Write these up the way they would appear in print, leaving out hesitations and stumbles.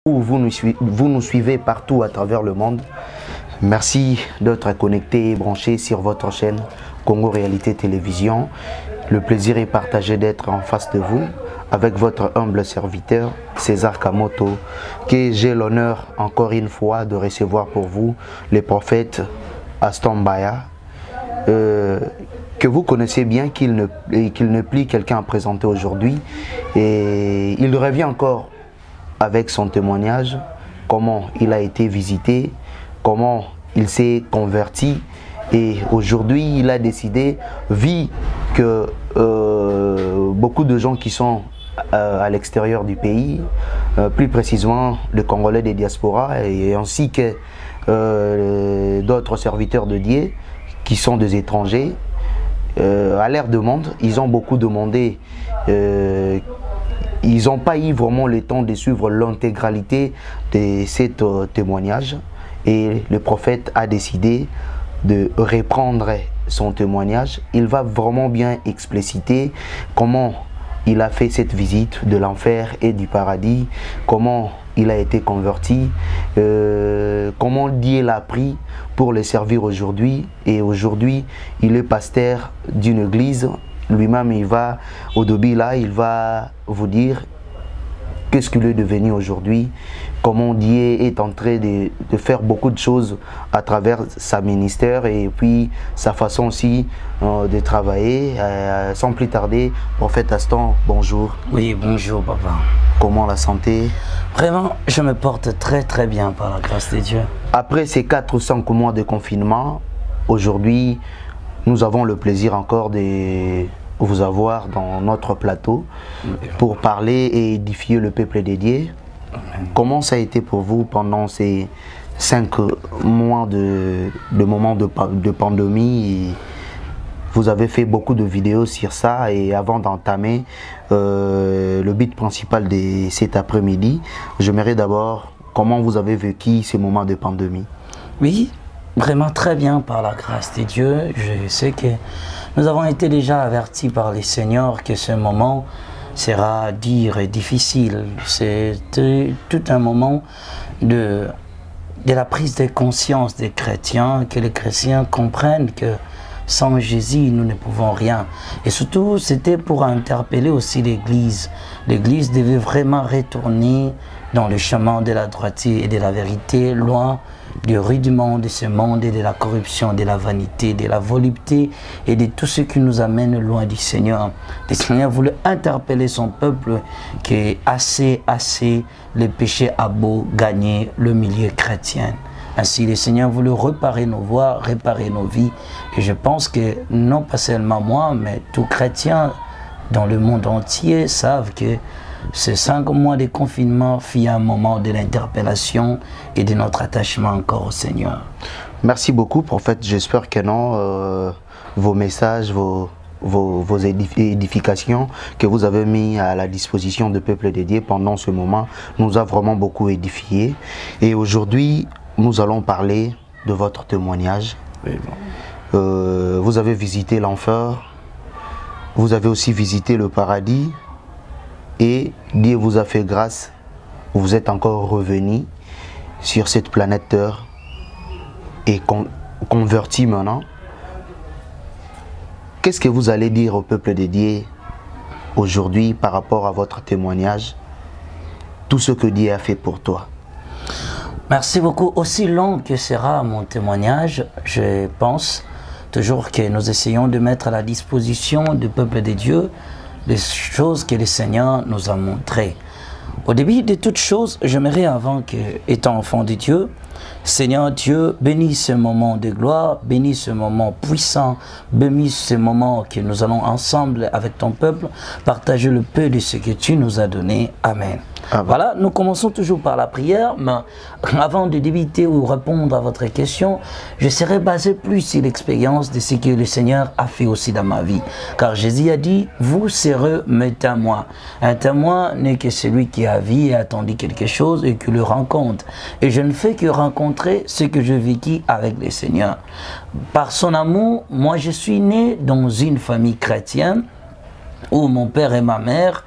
Où vous nous suivez partout à travers le monde. Merci d'être connecté et branché sur votre chaîne Congo Réalité Télévision. Le plaisir est partagé d'être en face de vous avec votre humble serviteur César Kamoto, que j'ai l'honneur encore une fois de recevoir pour vous le prophète Aston Baya, que vous connaissez bien, qu'il ne plie quelqu'un à présenter aujourd'hui, et il revient encore avec son témoignage, comment il a été visité, comment il s'est converti, et aujourd'hui il a décidé, vu que beaucoup de gens qui sont à l'extérieur du pays, plus précisément les Congolais des diasporas, et ainsi que d'autres serviteurs de Dieu qui sont des étrangers, à l'ère de monde, ils ont beaucoup demandé. Ils n'ont pas eu vraiment le temps de suivre l'intégralité de ces témoignages, et le prophète a décidé de reprendre son témoignage. Il va vraiment bien expliciter comment il a fait cette visite de l'enfer et du paradis, comment il a été converti, comment Dieu l'a pris pour le servir aujourd'hui. Et aujourd'hui, il est pasteur d'une église. Lui-même, il va, au début là, il va vous dire qu'est-ce qu'il est devenu aujourd'hui, comment Dieu est en train de faire beaucoup de choses à travers sa ministère et puis sa façon aussi de travailler. Sans plus tarder, prophète Aston, bonjour. Oui, bonjour papa. Comment la santé? Vraiment, je me porte très bien par la grâce de Dieu. Après ces 4 ou 5 mois de confinement, aujourd'hui, nous avons le plaisir encore de vous avoir dans notre plateau pour parler et édifier le peuple dédié. Comment ça a été pour vous pendant ces 5 mois de moments de pandémie? Vous avez fait beaucoup de vidéos sur ça, et avant d'entamer le but principal de cet après-midi, j'aimerais d'abord comment vous avez vécu ces moments de pandémie. Oui, vraiment très bien par la grâce de Dieu. Je sais que nous avons été déjà avertis par les seigneurs que ce moment sera dur et difficile. C'est tout un moment de la prise de conscience des chrétiens, que les chrétiens comprennent que sans Jésus, nous ne pouvons rien. Et surtout, c'était pour interpeller aussi l'Église. L'Église devait vraiment retourner dans le chemin de la droiture et de la vérité, loin du rudiment de ce monde et de la corruption, de la vanité, de la volupté et de tout ce qui nous amène loin du Seigneur. Le Seigneur voulait interpeller son peuple que assez, le péché a beau gagner le milieu chrétien. Ainsi, le Seigneur voulait réparer nos voies, réparer nos vies. Et je pense que, non pas seulement moi, mais tous chrétiens dans le monde entier savent que ces 5 mois de confinement fit un moment de l'interpellation et de notre attachement encore au Seigneur. Merci beaucoup, prophète. J'espère que non, vos messages, vos édifications que vous avez mis à la disposition du peuple dédié pendant ce moment nous a vraiment beaucoup édifiés. Et aujourd'hui, nous allons parler de votre témoignage. Oui, bon. Vous avez visité l'enfer, vous avez aussi visité le paradis, et Dieu vous a fait grâce. Vous êtes encore revenu sur cette planète Terre et converti maintenant. Qu'est-ce que vous allez dire au peuple de Dieu aujourd'hui par rapport à votre témoignage, tout ce que Dieu a fait pour toi? Merci beaucoup. Aussi long que sera mon témoignage, je pense toujours que nous essayons de mettre à la disposition du peuple de Dieu les choses que le Seigneur nous a montrées. Au début de toutes choses, j'aimerais, avant que, étant enfant de Dieu, Seigneur Dieu, bénis ce moment de gloire, bénis ce moment puissant, bénis ce moment que nous allons ensemble avec ton peuple partager le peu de ce que tu nous as donné. Amen. Voilà, nous commençons toujours par la prière, mais avant de débuter ou répondre à votre question, je serai basé plus sur l'expérience de ce que le Seigneur a fait aussi dans ma vie. Car Jésus a dit, vous serez mes témoins. Un témoin n'est que celui qui a vu et attendu quelque chose et qui le rencontre. Et je ne fais que rencontrer ce que je vécu avec le Seigneur. Par son amour, moi je suis né dans une famille chrétienne où mon père et ma mère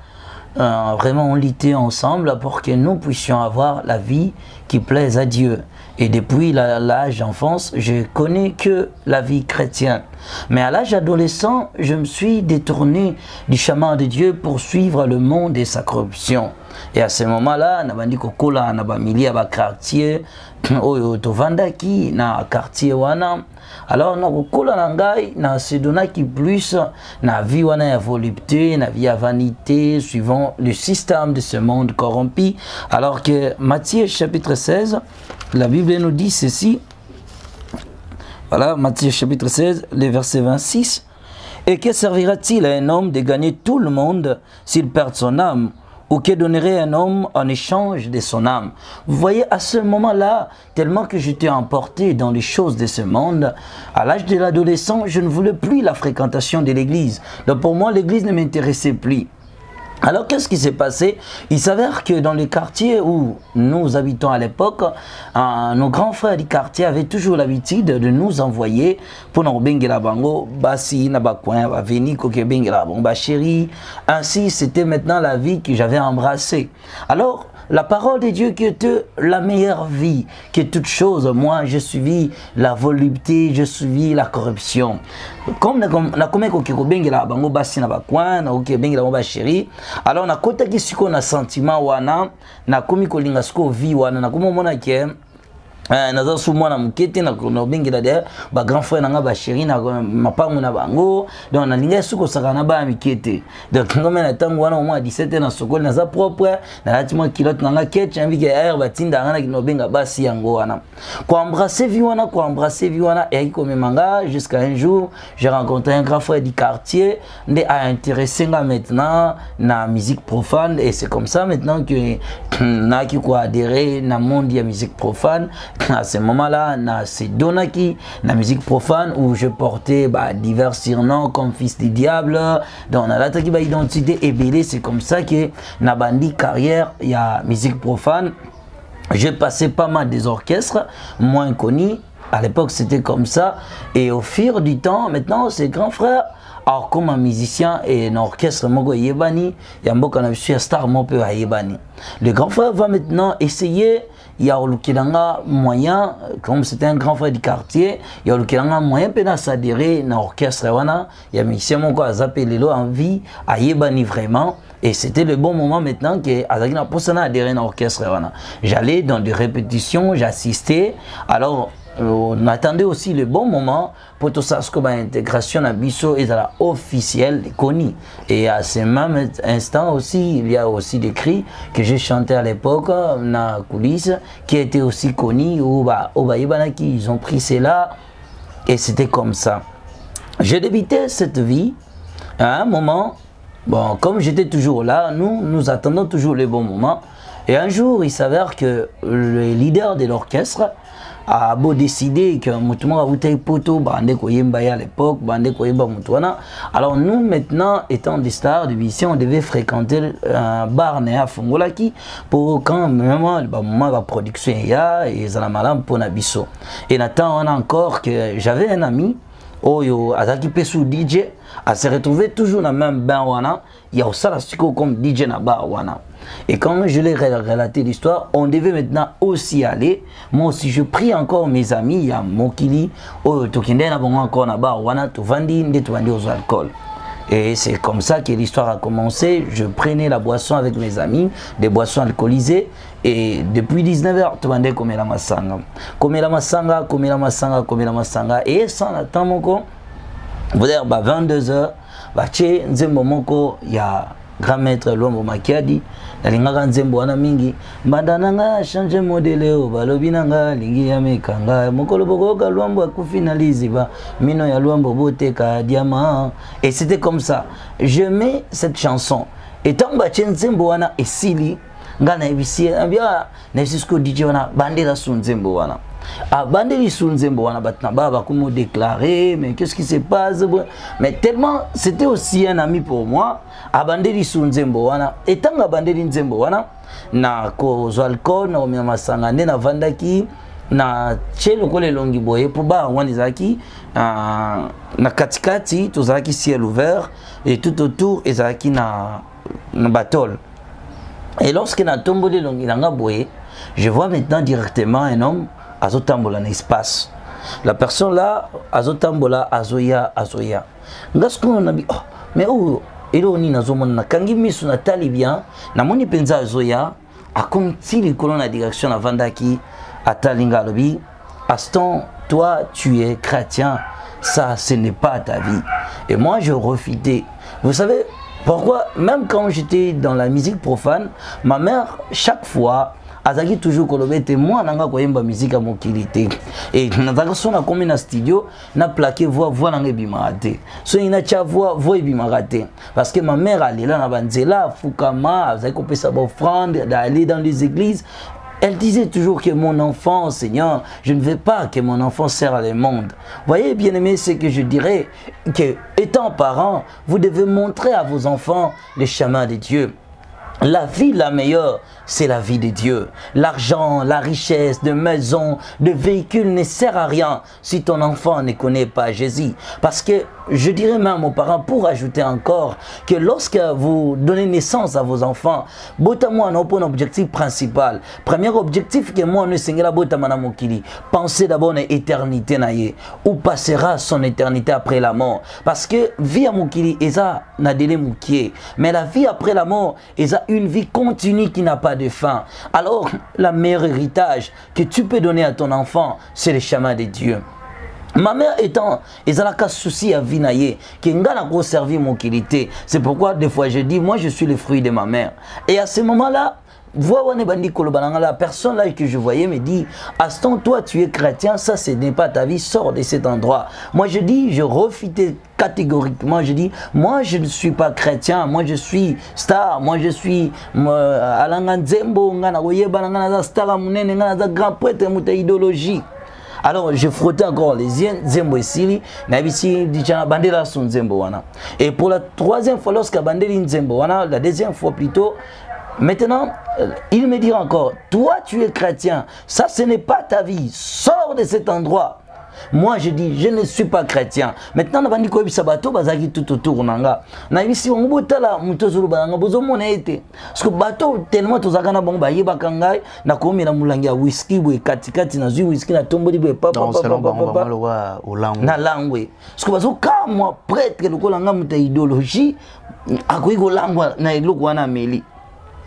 vraiment on luttait ensemble pour que nous puissions avoir la vie qui plaise à Dieu. Et depuis l'âge d'enfance, je connais que la vie chrétienne. Mais à l'âge adolescent, je me suis détourné du chemin de Dieu pour suivre le monde et sa corruption. Et à ce moment-là, on a dit que na ba milieu ba quartier oyo tovandaki na quartier wana. Alors na kokola na ngai na sedonaki plus na vie wana ya volupté, na vie ya vanité suivant le système de ce monde corrompu. Alors que Matthieu chapitre 16, la Bible nous dit ceci. Voilà, Matthieu chapitre 16, le verset 26. Et que servira-t-il à un homme de gagner tout le monde s'il perd son âme? Ou que donnerait un homme en échange de son âme? Vous voyez, à ce moment-là, tellement que j'étais emporté dans les choses de ce monde, à l'âge de l'adolescent, je ne voulais plus la fréquentation de l'église. Donc pour moi, l'église ne m'intéressait plus. Alors qu'est-ce qui s'est passé? Il s'avère que dans les quartiers où nous habitons à l'époque, nos grands frères du quartier avaient toujours l'habitude de nous envoyer pour nous bengela bango, basi na bakouin, va venir koke bengela bango, ba chérie. Ainsi, c'était maintenant la vie que j'avais embrassée. Alors, la parole de Dieu qui était la meilleure vie, que toute chose, moi je suivis la volupté, je suivis la corruption. Comme na comme ko bengela bango basi na bakouin, na ok bengela bango ba chérie. Alors na kota ki siko na sentiment wana, na komi ko linga siko vie wana, na komo mona ke naza su mwana mukete na bengela de ba grand frère na nga ba chérie na mapangu na bango, donc na linga suko saka na ba mikete. Donc ngome na tango wana au moins 17 ans na sokoli na za propre, na lati mo kilote na nga ketch envie que air batinda nga na kino benga basi yango wana. Ko embrasser vie wana et comme manga jusqu'à un jour, j'ai rencontré un grand frère du quartier, ndé a intéressé nga maintenant na musique profane et c'est comme ça maintenant que na ki ko adhérer na monde de musique profane. À ce moment-là, c'est Donaki, la musique profane où je portais divers surnoms comme fils du diable. Donc, on a l'attaqué identité et belé. C'est comme ça que na bandi carrière, il y a musique profane. J'ai passé pas mal des orchestres moins connus. À l'époque, c'était comme ça. Et au fil du temps, maintenant, c'est grand frère. Alors, comme un musicien et un orchestre, Mogo Yebani, il y a un beau qu'on suis un star, mon peu à Yebani. Le grand frère va maintenant essayer. Il y a un moyen, comme c'était un grand frère du quartier, il y a un moyen de s'adhérer à l'orchestre. Il y a un musicien qui a zappé envie à Yebani vraiment. Et c'était le bon moment maintenant que Azagina Poussana adhérer à l'orchestre. J'allais dans des répétitions, j'assistais. Alors, on attendait aussi le bon moment pour tout ça, ce que l'intégration à Bisso est officielle, connue. Et à ce même instant aussi, il y a aussi des cris que j'ai chanté à l'époque dans la coulisse, qui étaient aussi connus, ils ont pris cela, et c'était comme ça. J'ai débuté cette vie à un moment, bon, comme j'étais toujours là, nous attendons toujours le bon moment. Et un jour, il s'avère que le leader de l'orchestre a beau décider que Moutouma a voté poto, Bande Koyemba à l'époque, Bande Koyemba Moutouana. Alors nous maintenant, étant des stars de mission, on devait fréquenter un bar à Fongolaki pour quand même le moment de la production et Zalamalam pour Nabiso. Et Nathan, on a encore que j'avais un ami, Oyo Azaki Pesou DJ, à se retrouver toujours dans le même bain wana, il y a aussi la comme DJ na bar wana. Et quand je l'ai relaté l'histoire, on devait maintenant aussi aller. Moi aussi, je prie encore mes amis, il y a Mokili, Tokinde na bon encore na bar wana, tu vandi aux alcools. Et c'est comme ça que l'histoire a commencé. Je prenais la boisson avec mes amis, des boissons alcoolisées. Et depuis 19h, tu vendais comme la masanga. Comme la masanga, comme la masanga, comme la masanga. Et sans attendre, vous dire, 22h, il y a grand maître Luambo Makiadi, nalingaka nzembo wana mingi, mbanda nanga change modele o balobi nanga lingi ya mekanga mokolo bokoka Luambo akufinalize ba mino ya Luambo boteka diamant. Et c'était comme ça. Je mets cette chanson. Et tant que nzembo wana esili, nga na ebisi ambia na sisko DJ wana bandela su nzembo wana. A bandeli su nzembo wana batnaba ba comme déclarer mais qu'est-ce qui se passe? Mais tellement c'était aussi un ami pour moi. A bandeli su nzembo wana etanga bandeli nzembo wana na ko alcool na omia masanga na vandaki na chelo kole longi boye pour ba wani zaki na katikati to zaki ciel ouvert et tout autour ezaki na batol. Et lorsque na tomboli longilanga boye, je vois maintenant directement un homme azotambola na espace. La personne là azotambola azoya. Ngasko on a dit oh mais oh eloni nazomona na kangi misu na tali bien na moni penza azoya akom tili kolona direction na vandaki atalinga lobi Aston toi tu es chrétien, ça ce n'est pas ta vie. Et moi je refutais. Vous savez pourquoi? Même quand j'étais dans la musique profane, ma mère, chaque fois, azaki toujours kolobete moi nanga koyemba musique à mokilité. Et nazaka sona comme na studio, na plaqué voix nanga bimarate. So ina cha voix bimarate. Parce que ma mère allait là na banzela, fukama, azaki kopesa ba offrande, d'aller dans les églises. Elle disait toujours que mon enfant, Seigneur, je ne veux pas que mon enfant sert le monde. Voyez, bien-aimés, c'est que je dirais que, étant parent, vous devez montrer à vos enfants le chemin de Dieu. La vie la meilleure, c'est la vie de Dieu. L'argent, la richesse, de maisons, de véhicules ne sert à rien si ton enfant ne connaît pas Jésus. Parce que je dirais même aux parents, pour ajouter encore, que lorsque vous donnez naissance à vos enfants, botama n'a pas un objectif principal. Premier objectif que moi, nous singela botama na mokili. Pensez d'abord à l'éternité naie. Où passera son éternité après la mort? Parce que vie à mokili, eza na délai moukié. Mais la vie après la mort, eza une vie continue qui n'a pas de fin. Alors, le meilleur héritage que tu peux donner à ton enfant, c'est le chemin de Dieu. Ma mère étant, ils ont un souci à vinailler, qui n'a pas servi mon qualité. C'est pourquoi des fois je dis, moi je suis le fruit de ma mère. Et à ce moment-là, la personne là que je voyais me dit, Aston, toi tu es chrétien, ça ce n'est pas ta vie, sors de cet endroit. Moi je dis, je refutais catégoriquement, je dis, moi je ne suis pas chrétien, moi je suis star, moi je suis Alanganzembo, star, grand prêtre, idéologie. Alors je frottais encore les yeux, Zembo ici, Nabisi, Dijana Bandela son Zembo wana. Et pour la troisième fois, lorsque Bandeli Zembo wana, la deuxième fois plutôt, maintenant, il me dit encore, toi tu es chrétien, ça ce n'est pas ta vie, sors de cet endroit. Moi je dis, je ne suis pas chrétien. Maintenant, on va dire que sabato bazaki tout autour nanga. Na ici on botala mutozulu bananga bozo mona ete. Parce que bateau tellement tozakana bon ba yeba kangai na komi na mulangi ya whisky boy katikati na zui whisky na tomboli boy papa na langwe. Parce que bazo ka moi prêtre le kolanga muta idéologie akoyi ko langwa na eloko wana meli.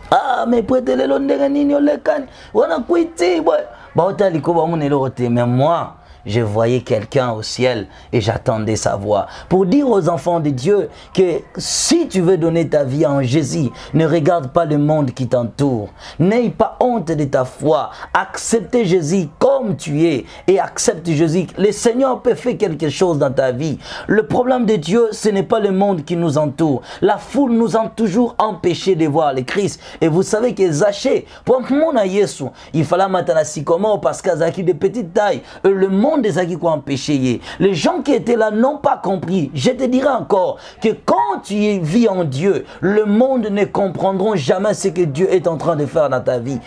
Ah mais prêtre lelo ndenge nini olekani wana kuiti boy. Ba otali ko ba mona eloko te mais moi je voyais quelqu'un au ciel et j'attendais sa voix. Pour dire aux enfants de Dieu que si tu veux donner ta vie en Jésus, ne regarde pas le monde qui t'entoure. N'aie pas honte de ta foi. Accepte Jésus comme tu es et accepte Jésus. Le Seigneur peut faire quelque chose dans ta vie. Le problème de Dieu, ce n'est pas le monde qui nous entoure. La foule nous a toujours empêché de voir le Christ. Et vous savez que Zaché, pour mon Yesu, il fallait maintenant si comment parce qu'il y a de petite taille. Le monde des gens qui ont empêché. Les gens qui étaient là n'ont pas compris. Je te dirai encore que quand tu vis en Dieu, le monde ne comprendront jamais ce que Dieu est en train de faire dans ta vie.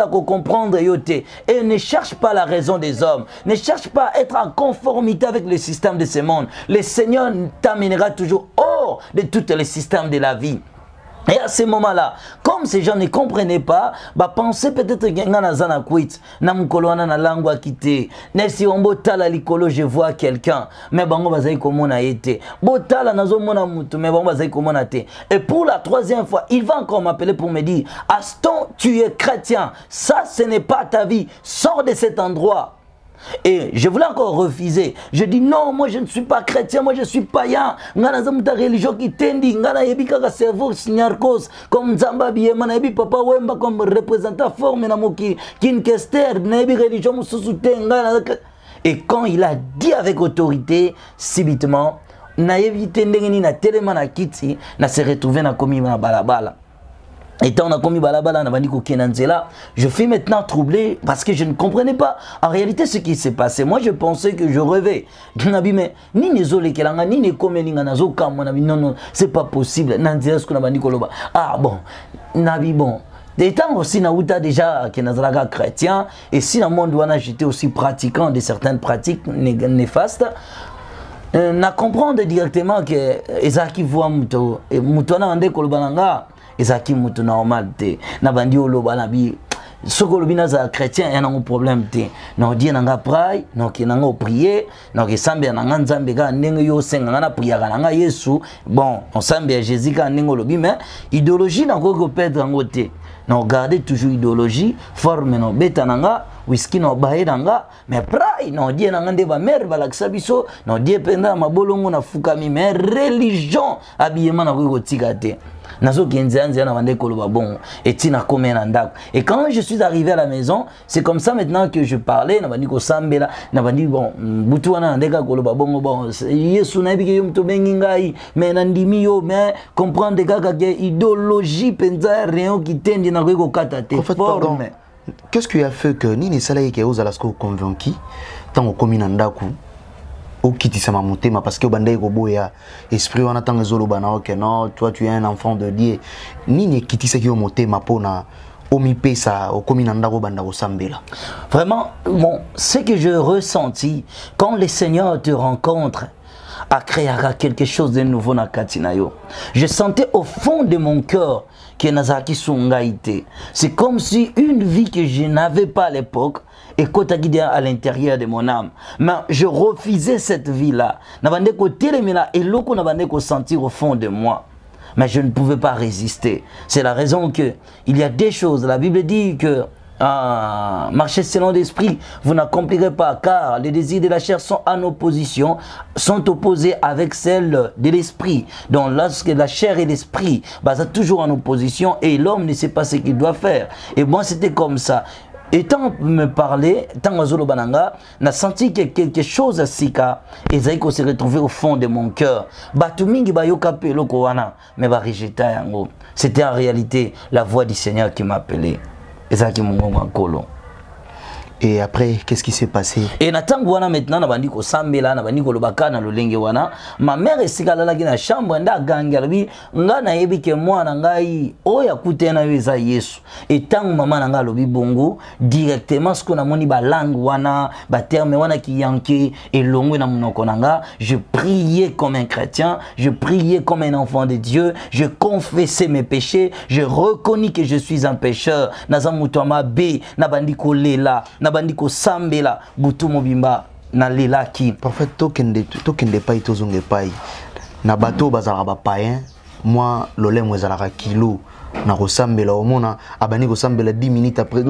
Comprendre et ne cherche pas la raison des hommes. Ne cherche pas à être en conformité avec le système de ce monde. Le Seigneur t'amènera toujours hors de tous les systèmes de la vie. Et à ce moment-là, comme ces gens ne comprenaient pas, bah pensez peut-être que na quit, na mukoloana na langue quitté. Si on botala likolo, je vois quelqu'un, mais bango bazai comme on a été. Botala nazo mona mutu, mais bango bazai comme on a été. Et pour la troisième fois, il va encore m'appeler pour me dire, Aston, tu es chrétien, ça ce n'est pas ta vie, sors de cet endroit. Et je voulais encore refuser. Je dis non, moi je ne suis pas chrétien, moi je suis païen. Ngana zamuta religion qui tendi, ngana yebi kaka cerveau signarkos comme Zamba Biema na yebi papa Wemba comme représentant forme na moki Kinkester na yebi religion mususu ngana. Et quand il a dit avec autorité, subitement, na yebi tendengeni na telema na kiti, na se retrouver na komi na balabala. Et on a commis balabala na bandiko kenanzela, je fais maintenant troublé parce que je ne comprenais pas en réalité ce qui s'est passé. Moi je pensais que je rêvais. Nabi mais ni nezole kelanga ni ne komeninga nazo kama nabi non c'est pas possible. Nanzela ce qu'on a bandiko loba. Ah bon, nabi bon. Étant aussi na outa déjà que nazalaga chrétien et si dans le monde wana j'étais aussi pratiquant de certaines pratiques néfastes. na comprendre directement que ezaki voix muto et muto na ande kolobananga ezaki muto normal te na bandi oloba na bi soko lobina za chrétien yana un problème te no die nanga pray no ki nanga prier no ki sambe nanga nzambe ga ndenge yo senga na prier nanga Yesu bon on sambe Jésus ka ndenge lobi mais idéologie na ko perdre ngote no garder toujours idéologie forme no beta nanga whisky no bae nanga mais pray no die nanga nde ba mère balakisa biso no die penda mabolongo na fukami mais religion habillement na ko tika te. Et quand je suis arrivé à la maison, c'est comme ça maintenant que je parlais. Bon, comprendre idéologie, qu'est-ce qui a fait que Nini Salaye qui a convaincu tant au communandaku au kitissama motema parce que bandai roboya esprit on attend zolo bana ok non toi tu es un enfant de Dieu Nini kitisa ki motema pona omi pesa au communandako banda ko sambela. Vraiment bon ce que je ressentis quand le Seigneur te rencontre a créé quelque chose de nouveau na katinayo. Je sentais au fond de mon cœur que Nazaki Sungaïté. C'est comme si une vie que je n'avais pas à l'époque et guidé à l'intérieur de mon âme. Mais je refusais cette vie-là. N'avais qu'au télémina et l'eau qu'on avait qu'au sentir au fond de moi. Mais je ne pouvais pas résister. C'est la raison que il y a des choses. La Bible dit que marcher selon l'esprit, vous n'accomplirez pas, car les désirs de la chair sont en opposition, sont opposés avec celles de l'esprit. Donc lorsque la chair et l'esprit sont toujours en opposition et l'homme ne sait pas ce qu'il doit faire. Et moi c'était comme ça. Et tant me parler, tant Mazolo Bananga, n'a senti que quelque chose à Sika, et Zaïko s'est retrouvé au fond de mon cœur. Batumingi Bayoka Peloko Wana, mais Barijeta Yango. C'était en réalité la voix du Seigneur qui m'appelait. Et ça qui m'a kolo. Et après, qu'est-ce qui s'est passé? Et natangwana maintenant, nabandi ko sambela, nabandi ko lobaka na lolenge wana. Ma mère esikala la na chambre nda ganga bi nga na yebi ke mwana ngai oya kutena yeza Yesu. Et tant maman nga lobi bongo directement ce qu'on a moni ba langue wana, ba terme wana ki yanké et longo na monoko nanga, je priais comme un chrétien, je priais comme un enfant de Dieu, je confessais mes péchés, je reconnais que je suis un pécheur. Nazamutoma be nabandi ko lela. Bandiko sambela butu mobimba na lelaki. Parfait tokende pai tozonge pai na bato bazala ba païen moi lolé mwezala kilo na kosambela omona abani kosambela 10 minutes après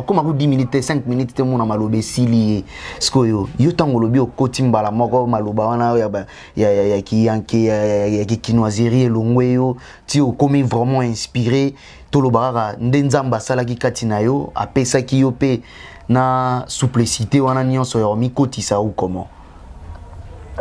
comme 10 minutes 5 minutes te mona malobe sili skoyo yo tango lobi okotimbala moko maloba wana ya kiyanke ya kinoiserie longweyo ti okomi vraiment inspiré to lobara ndenzamba sala ki katina yo apesa ki yo pe na souplicité wana nyonso ya mikotisa ou comment.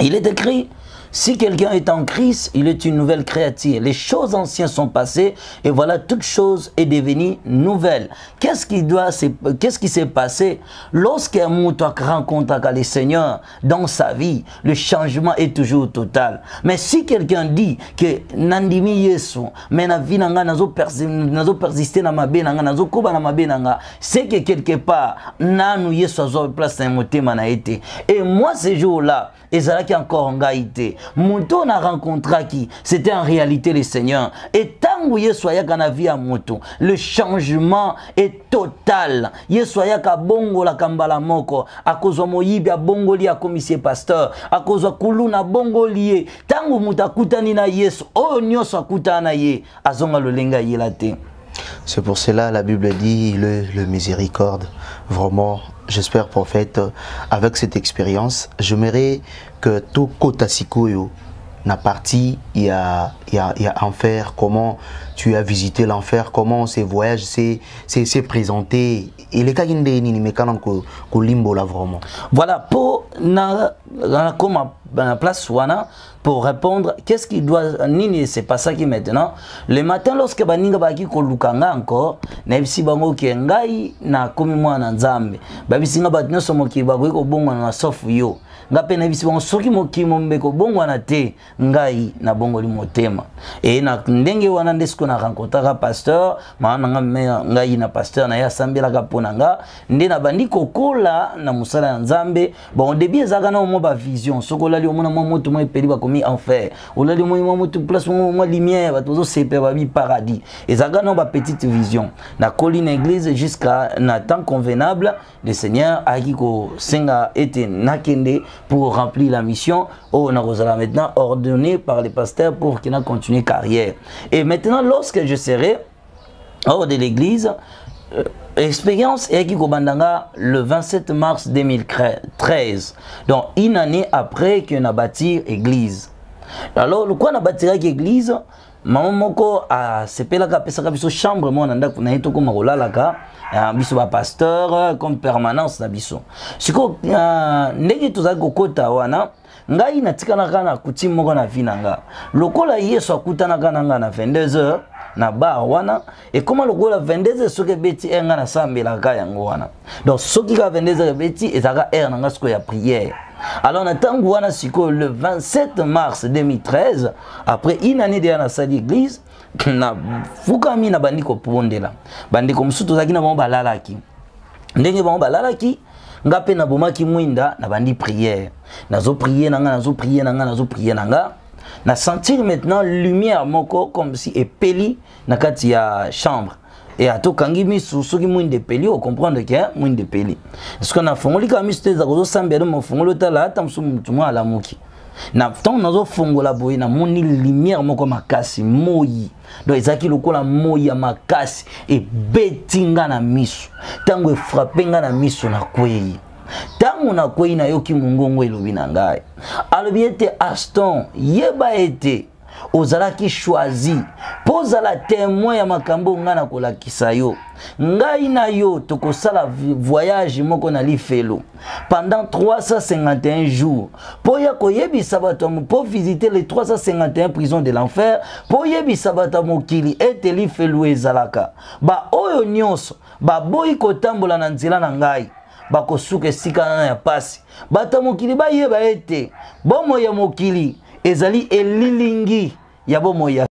Il est écrit, si quelqu'un est en Christ, il est une nouvelle créature. Les choses anciennes sont passées et voilà, toute chose est devenue nouvelle. Qu'est-ce qui s'est passé lorsqu'un mouton rencontre le Seigneur dans sa vie? Le changement est toujours total. Mais si quelqu'un dit que Nandimi Yesu, mais na vie nanga nazo persister na mabe nanga nazo koba na mabe nanga, c'est que quelque part nanu Yesu azo place na motema na été. Et moi ce jour-là, ezalaki encore ngaïté. Mouton a rencontré qui? C'était en réalité le Seigneur. Et tant que Yesu ayaka na vie à mouton, le changement est total. Yesu ayaka bongo la kambala moko, a cause moyibi a bongo li a commissaire pasteur, a cause kuluna bongo lié. Tant que mouta kutani na Yesu, oh nyoso kutana ye, azonga lo lenga yelate. C'est pour cela la Bible dit le miséricorde. Vraiment, j'espère prophète, avec cette expérience, j'aimerais que tout Kotasikoyo n'a parti, il y a enfer, comment tu as visité l'enfer, comment ces voyages s'est présenté. Et les cas qui ne limbo là vraiment. Voilà, pour comme la place wana pour répondre, qu'est-ce qui doit nini, c'est pas ça qui maintenant. Le matin lorsque baninga baki ko lukanga encore, na bisi bango ke ngai na komi mwana nzambe. Ba bisi nga batno somo ki ba ko bongo na sofu yo. Ngape na bisi bango soki moki mombeko bongo na te ngai na bongo li motema. Et na ndenge wana ndesko na rencontra pasteur, maana ngai na pasteur na ya sambela ka ponanga, nde na bandi kokola na musala nzambe. Bon au début ezaka na mo ba vision, sokola olali omona mwa moto mwa epeli bakomi enfer olali mwa moto place mwa lumière bato sepe babi paradis ezaka non ba petite vision na colline église jusqu'à na temps convenable le Seigneur a qui ko senga était nakende pour remplir la mission oh na rozala maintenant ordonné par les pasteurs pour qu'il a continué carrière et maintenant lorsque je serai hors de l'église expérience et qui kobandanga le 27 mars 2013 donc une année après qu'on a bâti église alors le quoi on a bâti église maman moko a sepela ka pesa ka biso chambre mo na ndako na yeto ko makolala ka biso ba pasteur comme permanence na biso siko ndenge tozali kokota wana ngai natikana kana kuti moko na vinanga lokola Yesu akutana kana na 22h na bar wana et comment lokola 22h soki beti enga na sambela ka yango wana donc soki ka 22h beti ezaka heure nanga siko ya prière. Alors on attend le 27 mars 2013 après une année de la salle d'église na fukami na bandiko pondela bandiko musuto zaki na bon balalaki ndenge bon balalaki ngape na bomaki mwinda na bandi prière nazo prier nanga na sentir maintenant lumière moko comme si epeli na kati ya chambre et à tout kangi misu soki mwinde peli o comprendre que mwinde peli ce qu'on a fongoli ka misu teza ko sambela mo fongolo tala ata musumu ala muki na tant nazo fongola boy na moni lumière moko makasi moyi donc ezaki lokola moyi ya makasi et betinga na misu tango e frappenga na misu na kwei tango na kwei na yoki mungongo elobi na ngai alobi ete Aston yeba ete ozalaki choisi poza la témoin ya makambo ngana kolakisa yo ngai na yo tokosala voyage moko na lifelo pendant 351 jours po ya koyebisa bato po visiter les 351 prisons de l'enfer po yebisa bato mokili ete lifelo ezalaka ba oyo nyonso ba boyi kotambola na nzela na ngai bakosuka esika na ya pasi bato mokili bayeba ete bomo ya mokili ezali elilingi ya bomo ya